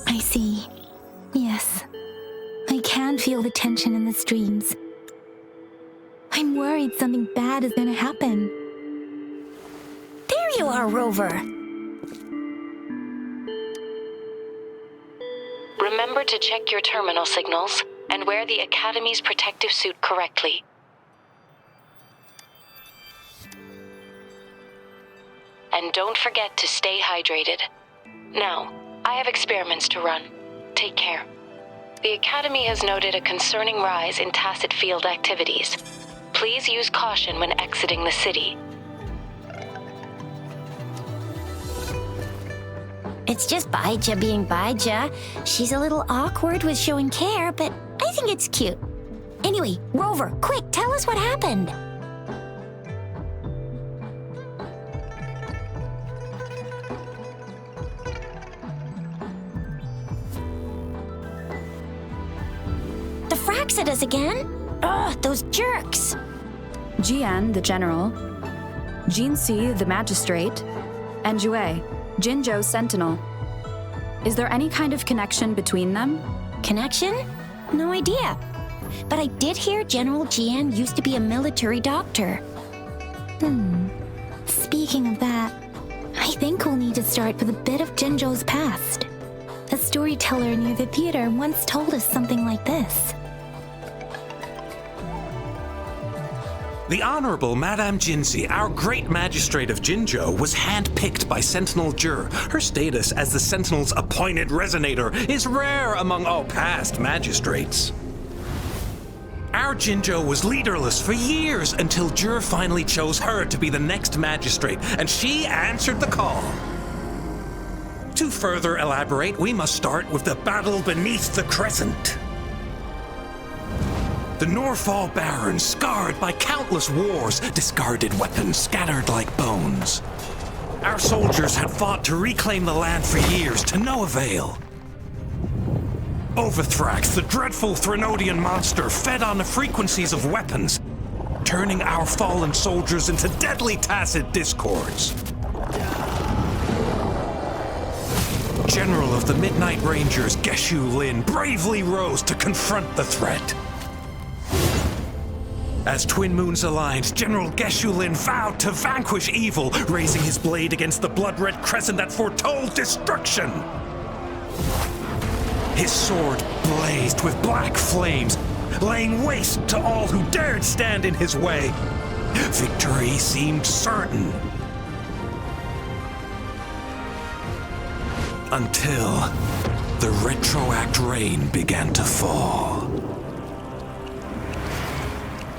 I see. Yes. I can feel the tension in the streams. I'm worried something bad is gonna happen. There you are, Rover. Remember to check your terminal signals and wear the Academy's protective suit correctly. And don't forget to stay hydrated. Now, I have experiments to run. Take care. The Academy has noted a concerning rise in tacit field activities. Please use caution when exiting the city. It's just Baija being Baija. She's a little awkward with showing care, but I think it's cute. Anyway, Rover, quick, tell us what happened. The fracks at us again? Ugh, those jerks. Jian, the general, Jinxi, the magistrate, and Jue, Jinzhou's sentinel. Is there any kind of connection between them? Connection? No idea. But I did hear General Jian used to be a military doctor. Speaking of that, I think we'll need to start with a bit of Jinzhou's past. A storyteller near the theater once told us something like this. The Honorable Madame Jinxi, our great magistrate of Jinzhou, was handpicked by Sentinel Jur. Her status as the Sentinel's appointed resonator is rare among all past magistrates. Our Jinzhou was leaderless for years until Jur finally chose her to be the next magistrate, and she answered the call. To further elaborate, we must start with the battle beneath the crescent. The Norfall Barons, scarred by countless wars, discarded weapons scattered like bones. Our soldiers had fought to reclaim the land for years, to no avail. Overthrax, the dreadful Threnodian monster, fed on the frequencies of weapons, turning our fallen soldiers into deadly tacit discords. General of the Midnight Rangers, Geshu Lin, bravely rose to confront the threat. As Twin Moons aligned, General Geshu Lin vowed to vanquish evil, raising his blade against the blood-red crescent that foretold destruction. His sword blazed with black flames, laying waste to all who dared stand in his way. Victory seemed certain. Until the retroact rain began to fall.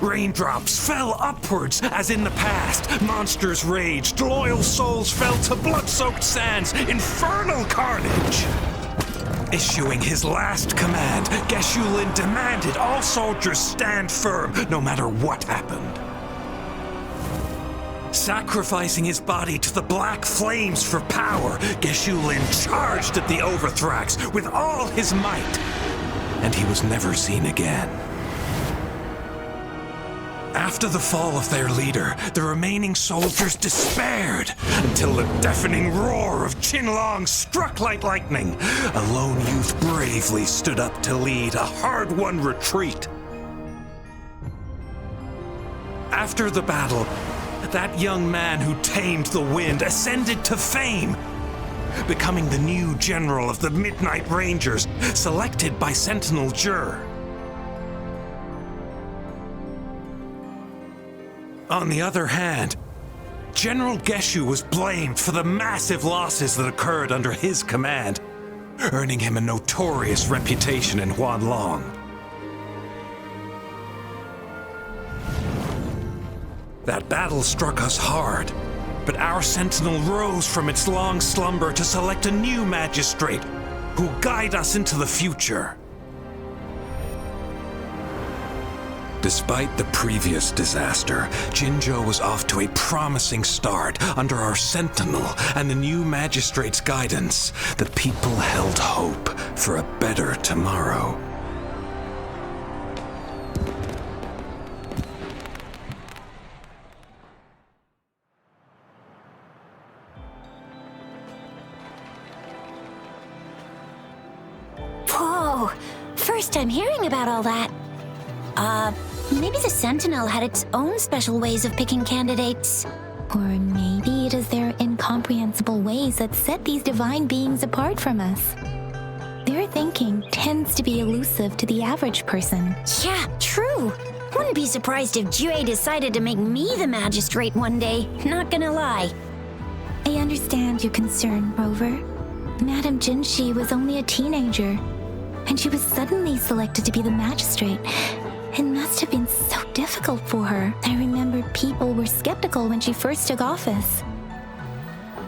Raindrops fell upwards, as in the past. Monsters raged, loyal souls fell to blood-soaked sands, infernal carnage. Issuing his last command, Geshu Lin demanded all soldiers stand firm, no matter what happened. Sacrificing his body to the black flames for power, Geshu Lin charged at the Overthrax with all his might, and he was never seen again. After the fall of their leader, the remaining soldiers despaired until the deafening roar of Qinlong struck like lightning. A lone youth bravely stood up to lead a hard-won retreat. After the battle, that young man who tamed the wind ascended to fame, becoming the new general of the Midnight Rangers, selected by Sentinel Jur. On the other hand, General Geshu was blamed for the massive losses that occurred under his command, earning him a notorious reputation in Huanlong. That battle struck us hard, but our sentinel rose from its long slumber to select a new magistrate who'll guide us into the future. Despite the previous disaster, Jinzhou was off to a promising start under our sentinel and the new magistrate's guidance. The people held hope for a better tomorrow. first time hearing about all that. Maybe the Sentinel had its own special ways of picking candidates. Or maybe it is their incomprehensible ways that set these divine beings apart from us. Their thinking tends to be elusive to the average person. Yeah, true. Wouldn't be surprised if Jue decided to make me the magistrate one day, not gonna lie. I understand your concern, Rover. Madame Jinshi was only a teenager, and she was suddenly selected to be the magistrate. It must have been so difficult for her. I remember people were skeptical when she first took office.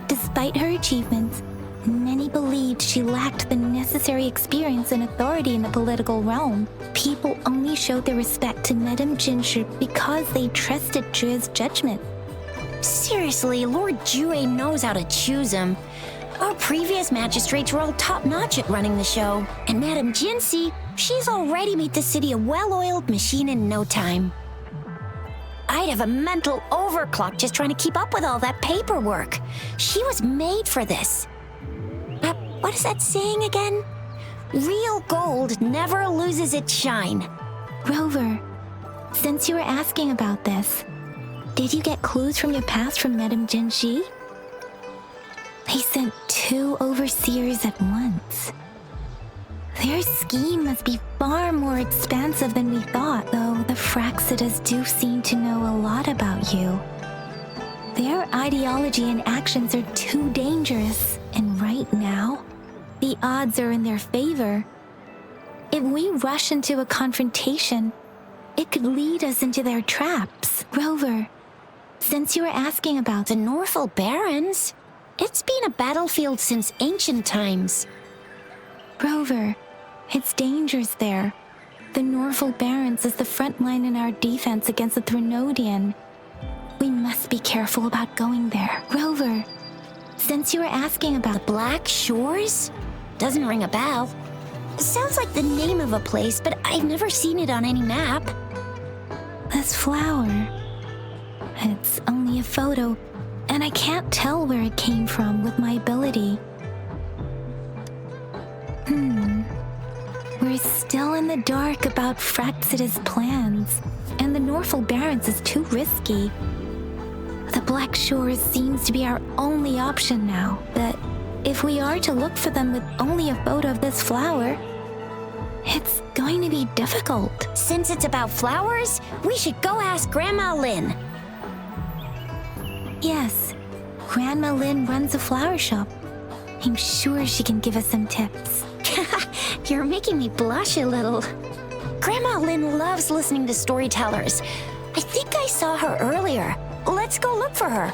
Despite her achievements, many believed she lacked the necessary experience and authority in the political realm. People only showed their respect to Madame Jinshi because they trusted Jue's judgment. Seriously, Lord Jue knows how to choose him. Our previous magistrates were all top-notch at running the show. And Madame Jinshi, she's already made the city a well-oiled machine in no time. I'd have a mental overclock just trying to keep up with all that paperwork. She was made for this. What is that saying again? Real gold never loses its shine. Rover, since you were asking about this, did you get clues from your past from Madame Jinshi? They sent 2 overseers at once. Their scheme must be far more expansive than we thought, though the Fraxidas do seem to know a lot about you. Their ideology and actions are too dangerous, and right now, the odds are in their favor. If we rush into a confrontation, it could lead us into their traps. Rover, since you were asking about The Northel Barrens? It's been a battlefield since ancient times. Rover, it's dangerous there. The Northel Barrens is the front line in our defense against the Threnodian. We must be careful about going there. Rover, since you were asking about Black Shores? Doesn't ring a bell. Sounds like the name of a place, but I've never seen it on any map. this flower, it's only a photo, and I can't tell where it came from with my ability. We're still in the dark about Fraxida's plans, and the Northel Barrens is too risky. The Black Shores seems to be our only option now, but if we are to look for them with only a photo of this flower, it's going to be difficult. Since it's about flowers, we should go ask Grandma Lynn. Yes, Grandma Lynn runs a flower shop. I'm sure she can give us some tips. You're making me blush a little. Grandma Lynn loves listening to storytellers. I think I saw her earlier. Let's go look for her.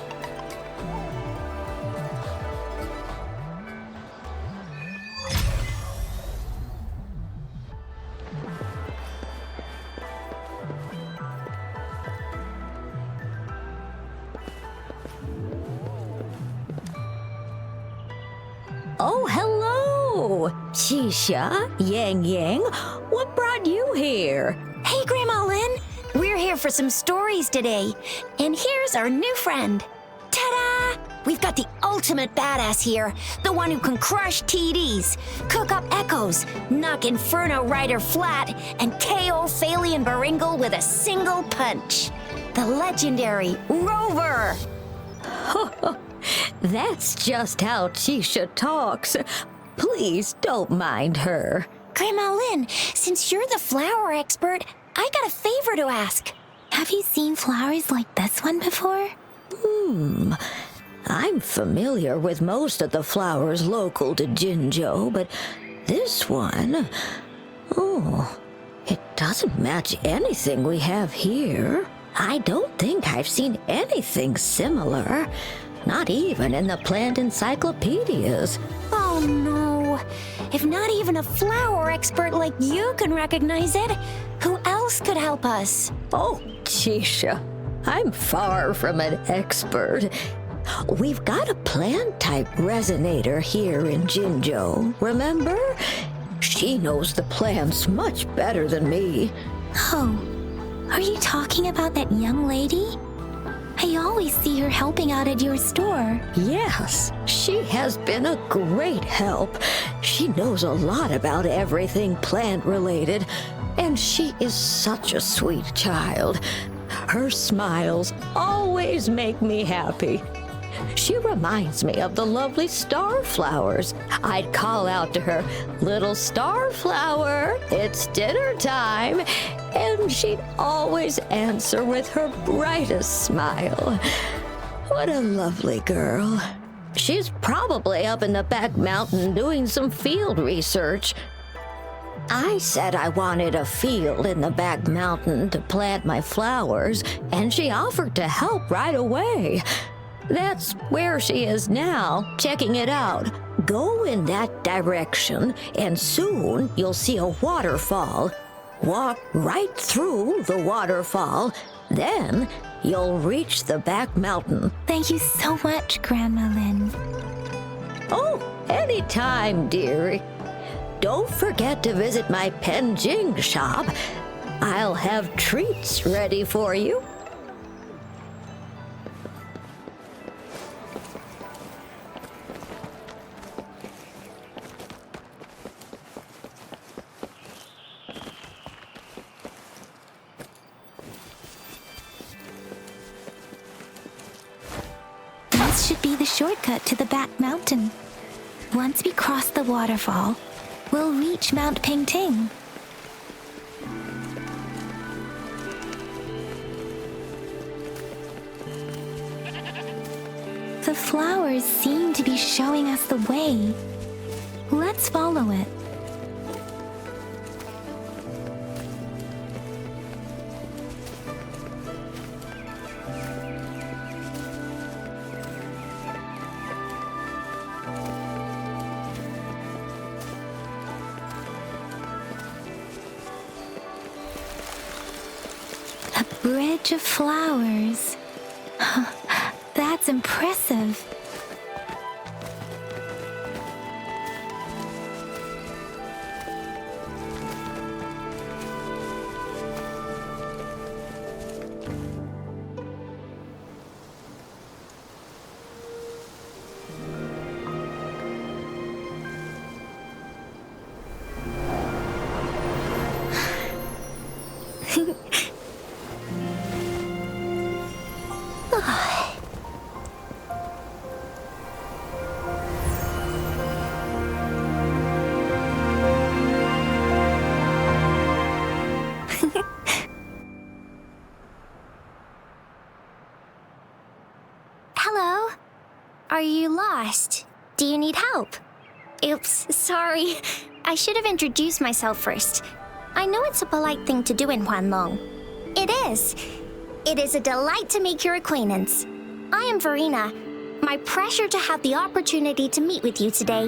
Oh, hello! Shisha, Yang Yang, what brought you here? Hey, Grandma Lynn. We're here for some stories today. And here's our new friend. Ta-da! We've got the ultimate badass here. The one who can crush TDs, cook up echoes, knock Inferno Rider flat, and KO Phalian Baringle with a single punch. The legendary Rover. That's just how Shisha talks. Please don't mind her. Grandma Lynn, since you're the flower expert, I got a favor to ask. Have you seen flowers like this one before? I'm familiar with most of the flowers local to Jinzhou, but this one... Oh, it doesn't match anything we have here. I don't think I've seen anything similar. Not even in the plant encyclopedias. Oh no. If not even a flower expert like you can recognize it, who else could help us? Oh, Shisha, I'm far from an expert. We've got a plant-type resonator here in Jinzhou, remember? She knows the plants much better than me. Oh, are you talking about that young lady? I always see her helping out at your store. Yes, she has been a great help. She knows a lot about everything plant-related, and she is such a sweet child. Her smiles always make me happy. She reminds me of the lovely starflowers. I'd call out to her, "Little starflower, it's dinner time," and she'd always answer with her brightest smile. What a lovely girl. She's probably up in the back mountain doing some field research. I said I wanted a field in the back mountain to plant my flowers, and she offered to help right away. That's where she is now, checking it out. Go in that direction, and soon you'll see a waterfall. Walk right through the waterfall, then you'll reach the back mountain. Thank you so much, Grandma Lynn. Oh, anytime, dearie. Don't forget to visit my Penjing shop. I'll have treats ready for you. This should be the shortcut to the back mountain. Once we cross the waterfall, we'll reach Mount Pingting. The flowers seem to be showing us the way. Let's follow it. A bridge of flowers. That's impressive. Hello? Are you lost? Do you need help? Oops, sorry. I should have introduced myself first. I know it's a polite thing to do in Huanlong. It is. It is a delight to make your acquaintance. I am Verena. My pleasure to have the opportunity to meet with you today.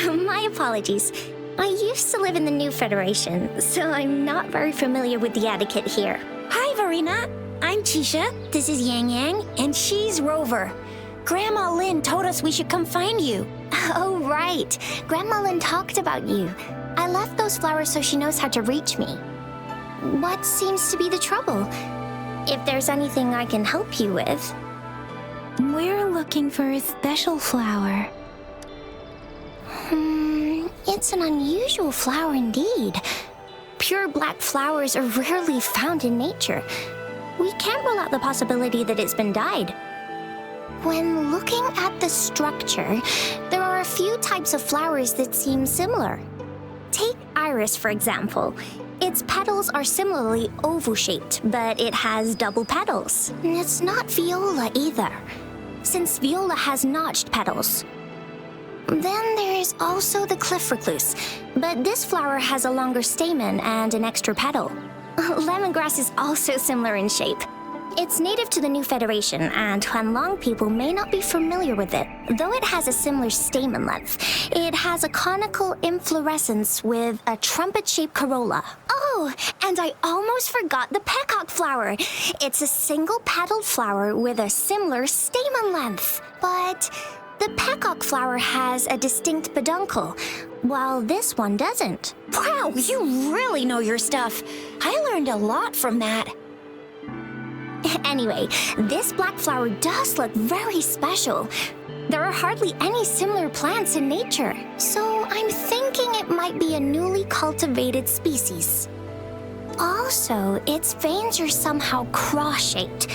My apologies. I used to live in the New Federation, so I'm not very familiar with the etiquette here. Hi, Verena. I'm Chisha. This is Yang Yang, and she's Rover. Grandma Lynn told us we should come find you. Oh, right. Grandma Lynn talked about you. I left those flowers so she knows how to reach me. What seems to be the trouble? If there's anything I can help you with. We're looking for a special flower. It's an unusual flower indeed. Pure black flowers are rarely found in nature. We can't rule out the possibility that it's been dyed. When looking at the structure, there are a few types of flowers that seem similar. Take iris, for example. Its petals are similarly oval-shaped, but it has double petals. It's not viola either, since viola has notched petals. Then there is also the cliff recluse, but this flower has a longer stamen and an extra petal. Lemongrass is also similar in shape. It's native to the New Federation, and Huanlong people may not be familiar with it. Though it has a similar stamen length, it has a conical inflorescence with a trumpet-shaped corolla. Oh, and I almost forgot the peacock flower. It's a single-petaled flower with a similar stamen length. But the peacock flower has a distinct peduncle, while this one doesn't. Wow, you really know your stuff. I learned a lot from that. Anyway, this black flower does look very special. There are hardly any similar plants in nature, so I'm thinking it might be a newly cultivated species. Also, its veins are somehow cross-shaped.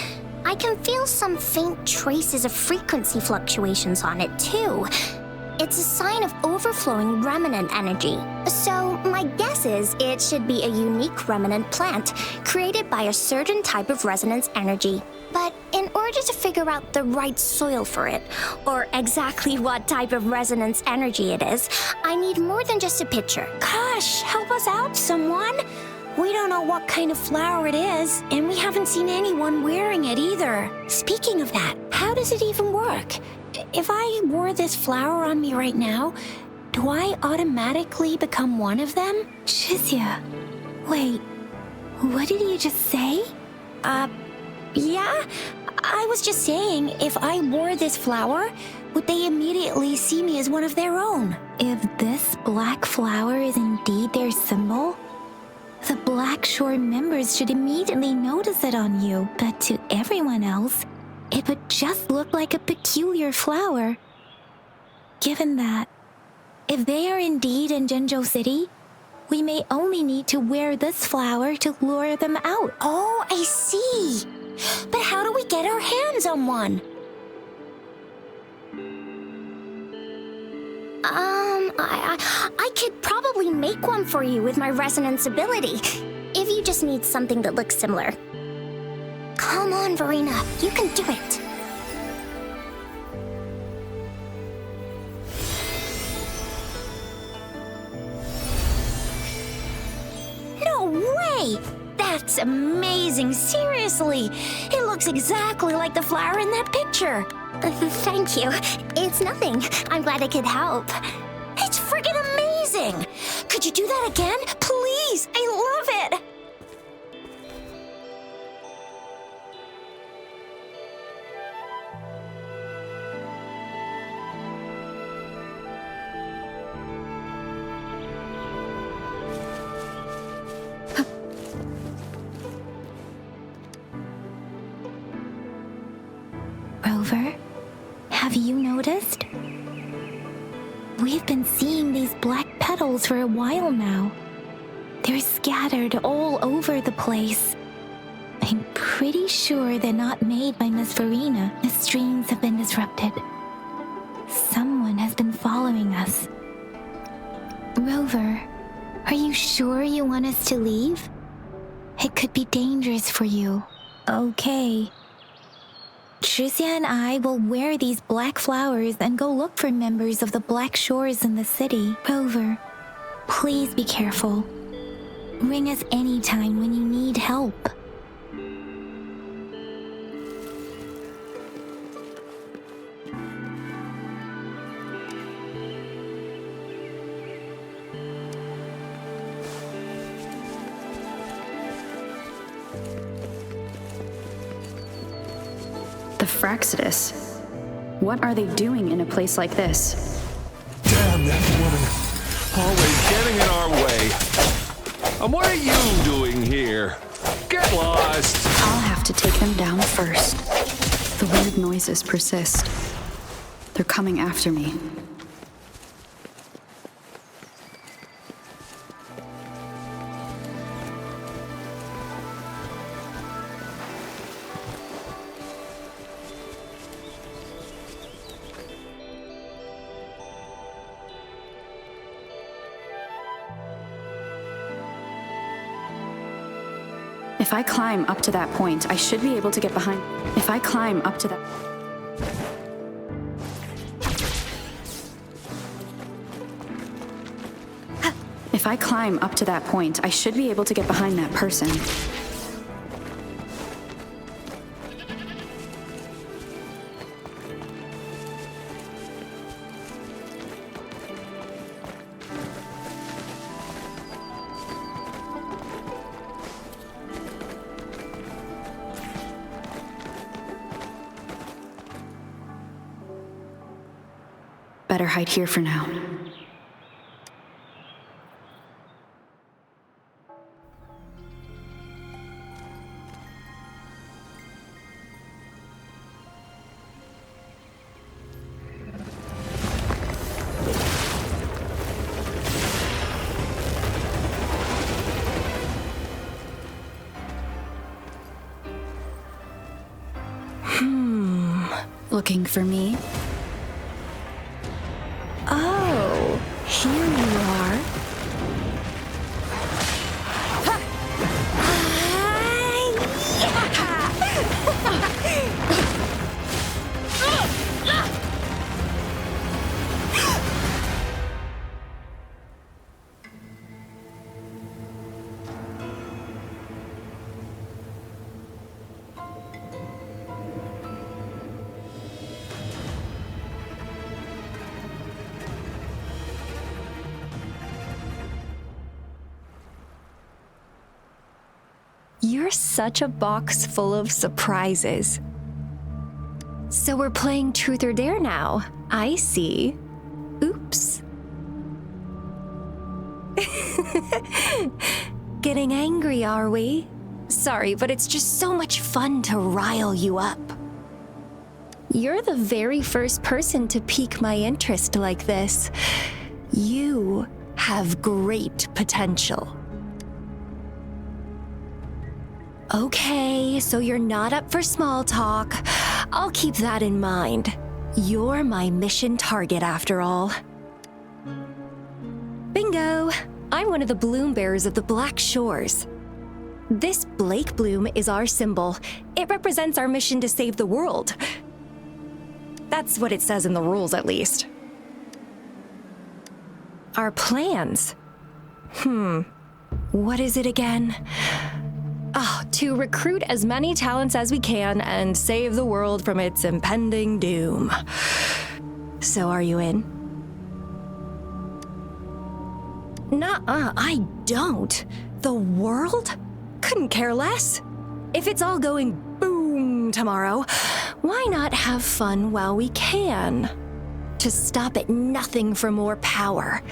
I can feel some faint traces of frequency fluctuations on it, too. It's a sign of overflowing remnant energy. So, my guess is it should be a unique remnant plant created by a certain type of resonance energy. But in order to figure out the right soil for it, or exactly what type of resonance energy it is, I need more than just a picture. Gosh, help us out, someone! We don't know what kind of flower it is, and we haven't seen anyone wearing it either. Speaking of that, how does it even work? If I wore this flower on me right now, do I automatically become one of them? Shizia, wait, what did you just say? Yeah? I was just saying, if I wore this flower, would they immediately see me as one of their own? If this black flower is indeed their symbol, the Black Shore members should immediately notice it on you, but to everyone else, it would just look like a peculiar flower. Given that, if they are indeed in Jinzhou City, we may only need to wear this flower to lure them out. Oh, I see. But how do we get our hands on one? I could probably make one for you with my resonance ability, if you just need something that looks similar. Come on, Verena, you can do it. No way! That's amazing, seriously! It looks exactly like the flower in that picture. Thank you. It's nothing. I'm glad I could help. It's friggin' amazing! Could you do that again? Please! I love it! Rover, have you noticed? We've been seeing these black petals for a while now. They're scattered all over the place. I'm pretty sure they're not made by Miss Verena. The streams have been disrupted. Someone has been following us. Rover, are you sure you want us to leave? It could be dangerous for you. Okay. Shizia and I will wear these black flowers and go look for members of the Black Shores in the city. Rover, please be careful. Ring us anytime when you need help. The Fraxidus. What are they doing in a place like this? Damn that woman. Always getting in our way. And what are you doing here? Get lost. I'll have to take them down first. The weird noises persist. They're coming after me. If I climb up to that point, I should be able to get behind. If I climb up to that... If I climb up to that point, I should be able to get behind that person. Better hide here for now. looking for me. Oh, here you are. You're such a box full of surprises. So we're playing Truth or Dare now. I see. Oops. Getting angry, are we? Sorry, but it's just so much fun to rile you up. You're the very first person to pique my interest like this. You have great potential. Okay, so you're not up for small talk. I'll keep that in mind. You're my mission target after all. Bingo! I'm one of the bloom bearers of the Black Shores. This Blake bloom is our symbol. It represents our mission to save the world. That's what it says in the rules, at least. Our plans? What is it again? To recruit as many talents as we can and save the world from its impending doom. So are you in? Nuh-uh, I don't. The world? Couldn't care less. If it's all going boom tomorrow, why not have fun while we can? To stop at nothing for more power,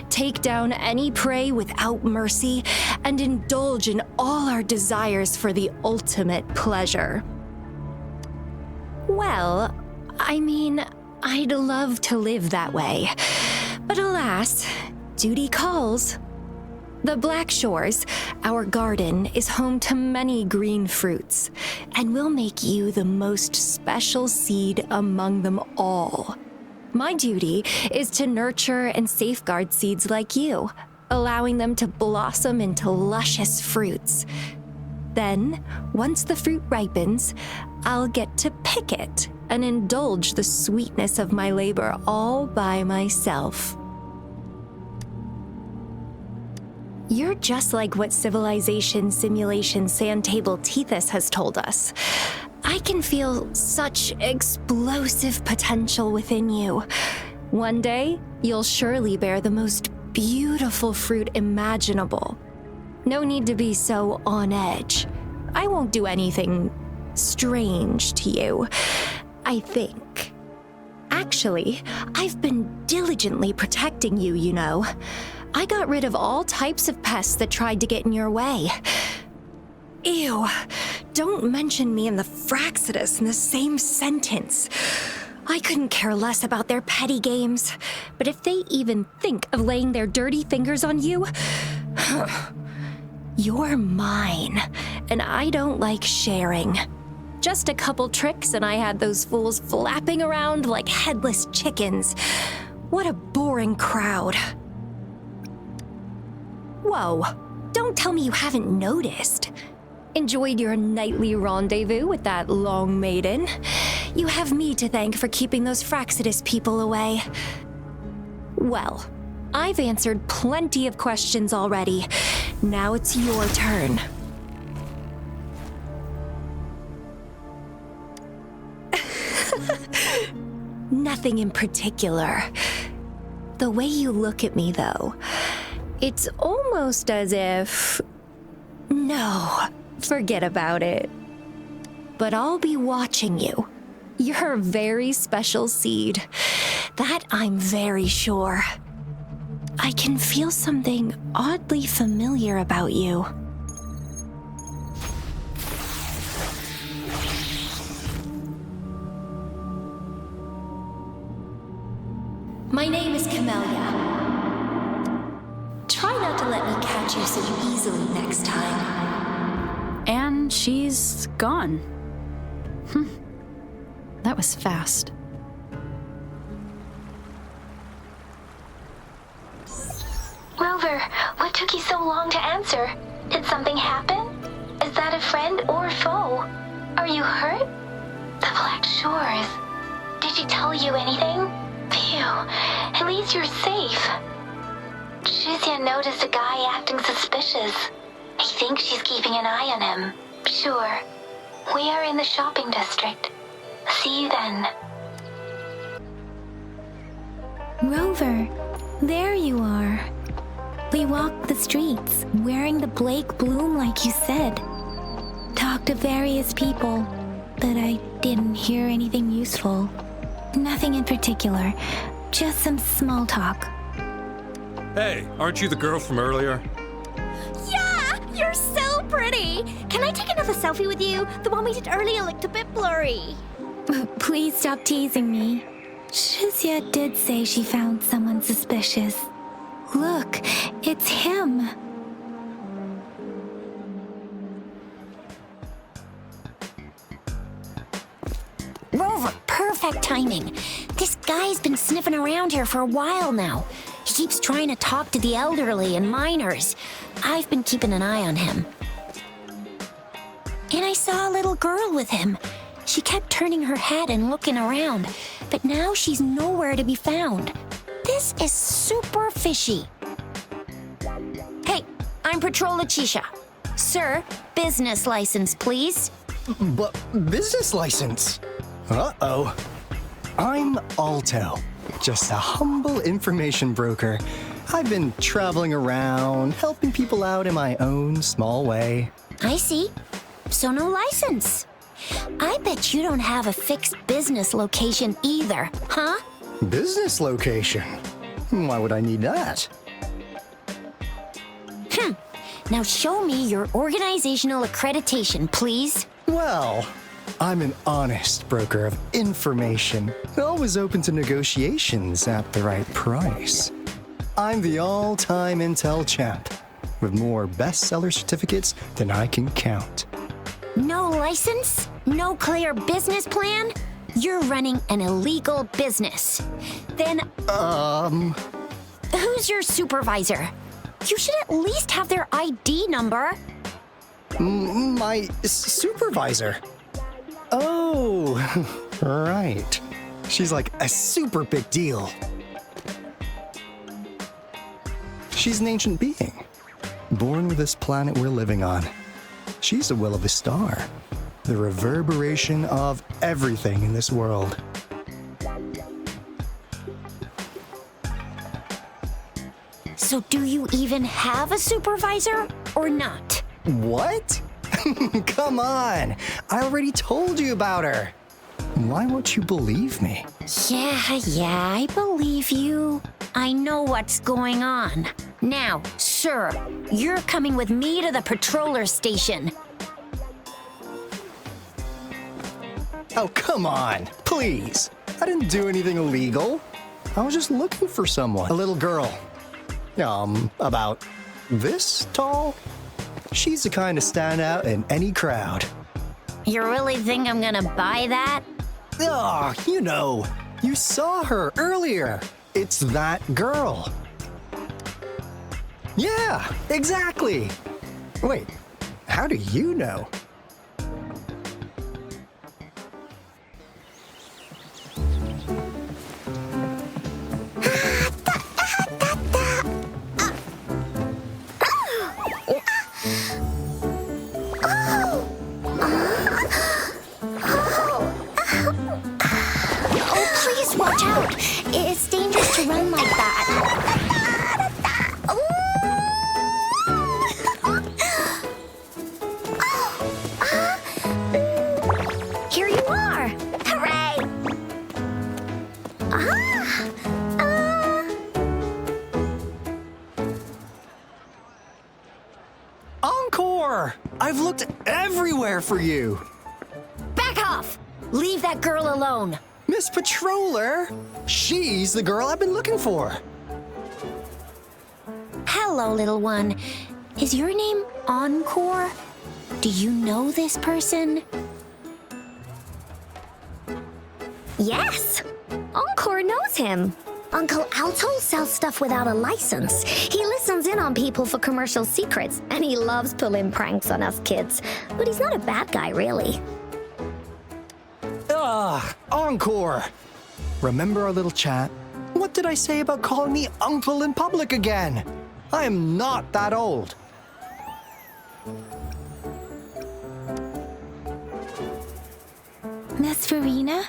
take down any prey without mercy, and indulge in all our desires for the ultimate pleasure. Well, I mean, I'd love to live that way, but alas, duty calls. The Black Shores, our garden, is home to many green fruits, and we'll make you the most special seed among them all. My duty is to nurture and safeguard seeds like you, allowing them to blossom into luscious fruits. Then, once the fruit ripens, I'll get to pick it and indulge the sweetness of my labor all by myself. You're just like what Civilization Simulation Sandtable Tethys has told us. I can feel such explosive potential within you. One day, you'll surely bear the most beautiful fruit imaginable. No need to be so on edge. I won't do anything strange to you, I think. Actually, I've been diligently protecting you, you know. I got rid of all types of pests that tried to get in your way. Ew, don't mention me and the Fraxidus in the same sentence. I couldn't care less about their petty games, but if they even think of laying their dirty fingers on you, you're mine, and I don't like sharing. Just a couple tricks and I had those fools flapping around like headless chickens. What a boring crowd. Whoa, don't tell me you haven't noticed. Enjoyed your nightly rendezvous with that long maiden. You have me to thank for keeping those Fraxidus people away. Well, I've answered plenty of questions already. Now it's your turn. Nothing in particular. The way you look at me, though, it's almost as if... No, forget about it. But I'll be watching you. You're a very special seed. That I'm very sure. I can feel something oddly familiar about you. My name is Camellia. Try not to let me catch you so easily next time. And she's gone. that was fast. Rover, what took you so long to answer? Did something happen? Is that a friend or foe? Are you hurt? The Black Shores. Did she tell you anything? Phew, at least you're safe. Shuzia noticed a guy acting suspicious. I think she's keeping an eye on him. Sure. We are in the shopping district. See you then. Rover, there you are. We walked the streets, wearing the Blake bloom like you said. Talked to various people, but I didn't hear anything useful. Nothing in particular, just some small talk. Hey, aren't you the girl from earlier? Yeah! You're so pretty! Can I take another selfie with you? The one we did earlier looked a bit blurry. Please stop teasing me. Shuzia did say she found someone suspicious. Look, it's him. Rover, perfect timing. This guy's been sniffing around here for a while now. He keeps trying to talk to the elderly and minors. I've been keeping an eye on him. And I saw a little girl with him. She kept turning her head and looking around, but now she's nowhere to be found. This is super fishy. Hey, I'm Patrol Letitia. Sir, business license, please. But business license? Uh-oh. I'm Alto, just a humble information broker. I've been traveling around, helping people out in my own small way. I see. So no license. I bet you don't have a fixed business location either, huh? Business location? Why would I need that? Now show me your organizational accreditation, please. Well, I'm an honest broker of information, always open to negotiations at the right price. I'm the all-time intel champ, with more bestseller certificates than I can count. No license? No clear business plan? You're running an illegal business. Then, who's your supervisor? You should at least have their ID number. My supervisor? Oh, right. She's like a super big deal. She's an ancient being, born with this planet we're living on. She's the will of the star, the reverberation of everything in this world. So do you even have a supervisor or not? What? Come on! I already told you about her. Why won't you believe me? Yeah, I believe you. I know what's going on. Now, sir, you're coming with me to the patroller station. Oh, come on, please. I didn't do anything illegal. I was just looking for someone. A little girl. About this tall? She's the kind to stand out in any crowd. You really think I'm gonna buy that? Oh, you saw her earlier. It's that girl. Yeah, exactly. Wait, how do you know? Watch out! It's dangerous to run like that. Here you are! Hooray! Encore! I've looked everywhere for you. Back off! Leave that girl alone. Miss Patroller! She's the girl I've been looking for. Hello, little one. Is your name Encore? Do you know this person? Yes! Encore knows him. Uncle Alto sells stuff without a license. He listens in on people for commercial secrets, and he loves pulling pranks on us kids. But he's not a bad guy, really. Encore! Remember our little chat? What did I say about calling me uncle in public again? I am not that old. Miss Farina,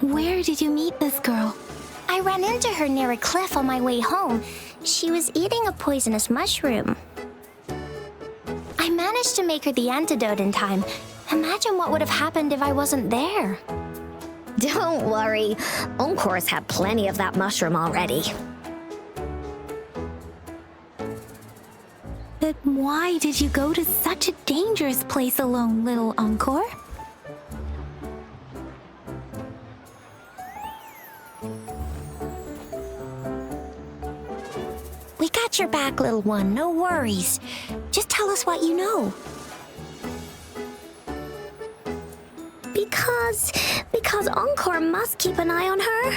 where did you meet this girl? I ran into her near a cliff on my way home. She was eating a poisonous mushroom. I managed to make her the antidote in time. Imagine what would have happened if I wasn't there. Don't worry. Encore's had plenty of that mushroom already. But why did you go to such a dangerous place alone, little Encore? We got your back, little one. No worries. Just tell us what you know. Because Encore must keep an eye on her.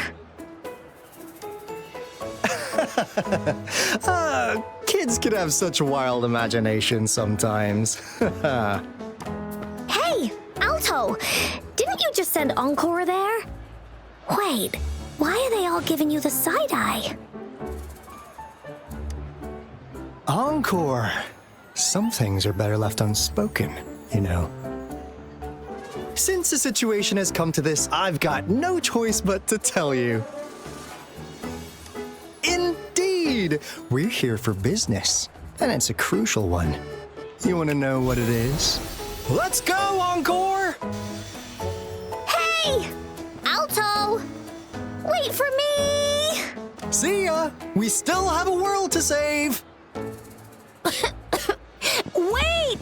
Kids can have such wild imaginations sometimes. Hey, Alto! Didn't you just send Encore there? Wait, why are they all giving you the side eye? Encore! Some things are better left unspoken, you know. Since the situation has come to this, I've got no choice but to tell you. Indeed! We're here for business, and it's a crucial one. You want to know what it is? Let's go, Encore! Hey! Alto! Wait for me! See ya! We still have a world to save! Wait!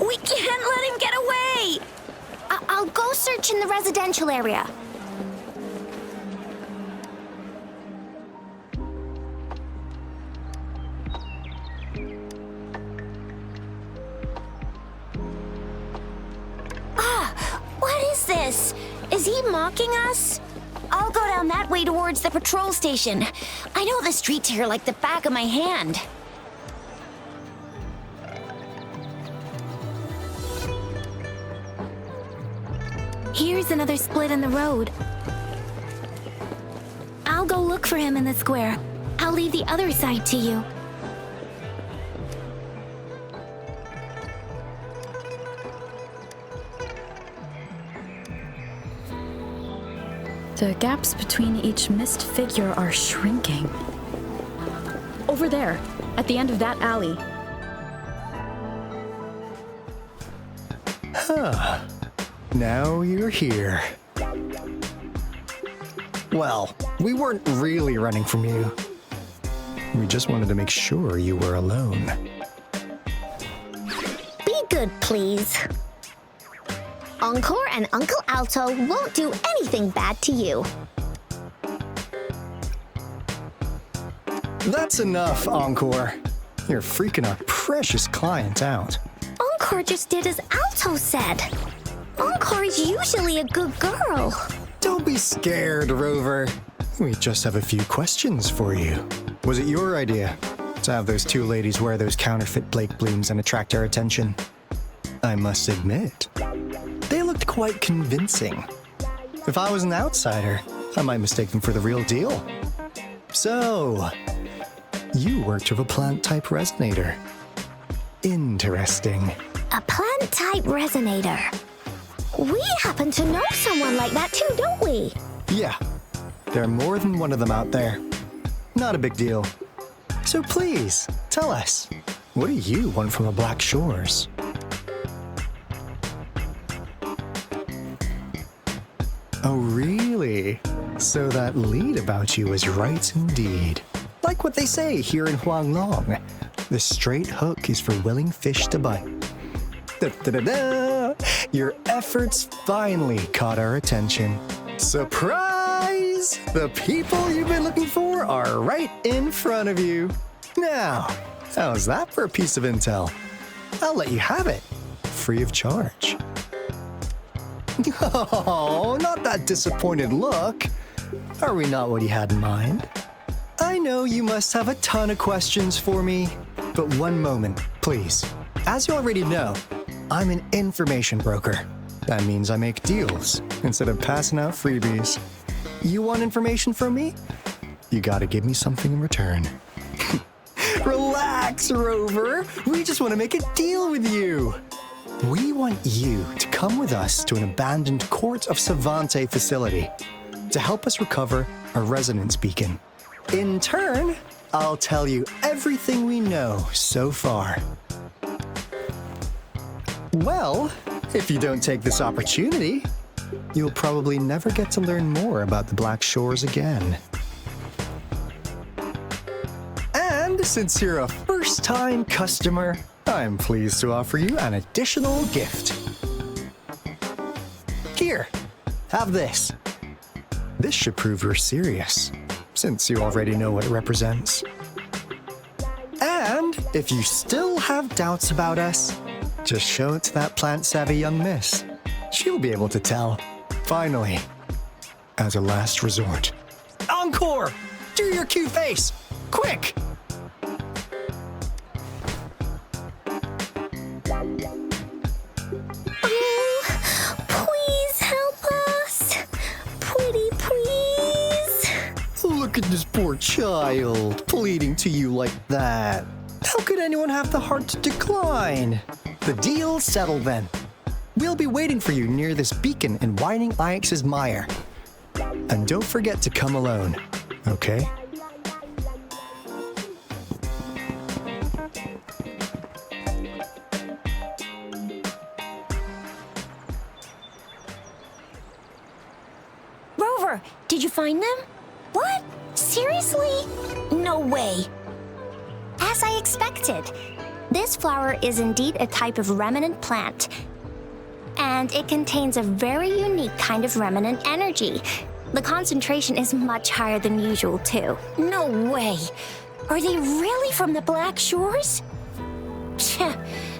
We can't let him get away! I'll go search in the residential area. What is this? Is he mocking us? I'll go down that way towards the patrol station. I know the streets here like the back of my hand. Here's another split in the road. I'll go look for him in the square. I'll leave the other side to you. The gaps between each missed figure are shrinking. Over there, at the end of that alley. Now you're here. Well, we weren't really running from you. We just wanted to make sure you were alone. Be good, please. Encore and Uncle Alto won't do anything bad to you. That's enough, Encore. You're freaking our precious client out. Encore just did as Alto said. Encore's usually a good girl. Don't be scared, Rover. We just have a few questions for you. Was it your idea to have those two ladies wear those counterfeit Blake blooms and attract our attention? I must admit, they looked quite convincing. If I was an outsider, I might mistake them for the real deal. So, you worked with a plant-type resonator. Interesting. A plant-type resonator. We happen to know someone like that too, don't we? Yeah, there are more than one of them out there. Not a big deal. So please, tell us, what do you want from the Black Shores? Oh, really? So that lead about you was right indeed. Like what they say here in Huanglong, the straight hook is for willing fish to bite. Da-da-da-da! Your efforts finally caught our attention. Surprise! The people you've been looking for are right in front of you. Now, how's that for a piece of intel? I'll let you have it. free of charge. Oh, not that disappointed look. Are we not what you had in mind? I know you must have a ton of questions for me, but one moment, please. As you already know, I'm an information broker. That means I make deals instead of passing out freebies. You want information from me? You gotta give me something in return. Relax, Rover. We just want to make a deal with you. We want you to come with us to an abandoned Court of Savante facility to help us recover a resonance beacon. In turn, I'll tell you everything we know so far. Well, if you don't take this opportunity, you'll probably never get to learn more about the Black Shores again. And since you're a first-time customer, I'm pleased to offer you an additional gift. Here, have this. This should prove you're serious, since you already know what it represents. And if you still have doubts about us, just show it to that plant-savvy young miss. She'll be able to tell. Finally, as a last resort. Encore! Do your cute face! Quick! Look at this poor child, pleading to you like that. How could anyone have the heart to decline? The deal's settled then. We'll be waiting for you near this beacon in Whining Ix's mire. And don't forget to come alone, okay? Rover, did you find them? What? Seriously? No way. As I expected, this flower is indeed a type of remnant plant. And it contains a very unique kind of remnant energy. The concentration is much higher than usual, too. No way. Are they really from the Black Shores? Tch,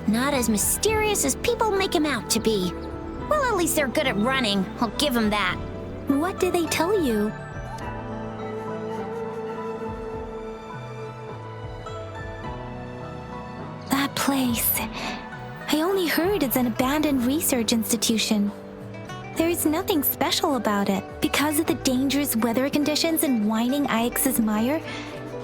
not as mysterious as people make them out to be. Well, at least they're good at running. I'll give them that. What did they tell you? That place. I only heard it's an abandoned research institution. There's nothing special about it. Because of the dangerous weather conditions in Whining Ix's mire,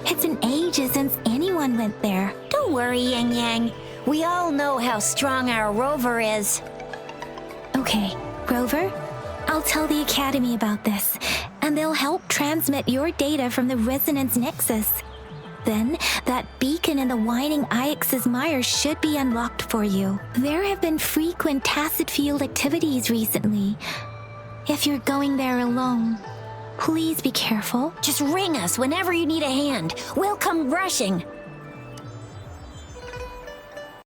it's been ages since anyone went there. Don't worry, Yang Yang. We all know how strong our Rover is. Okay, Rover, I'll tell the Academy about this, and they'll help transmit your data from the Resonance Nexus. Then, that beacon in the Whining Ix's mire should be unlocked for you. There have been frequent tacit field activities recently. If you're going there alone, please be careful. Just ring us whenever you need a hand. We'll come rushing.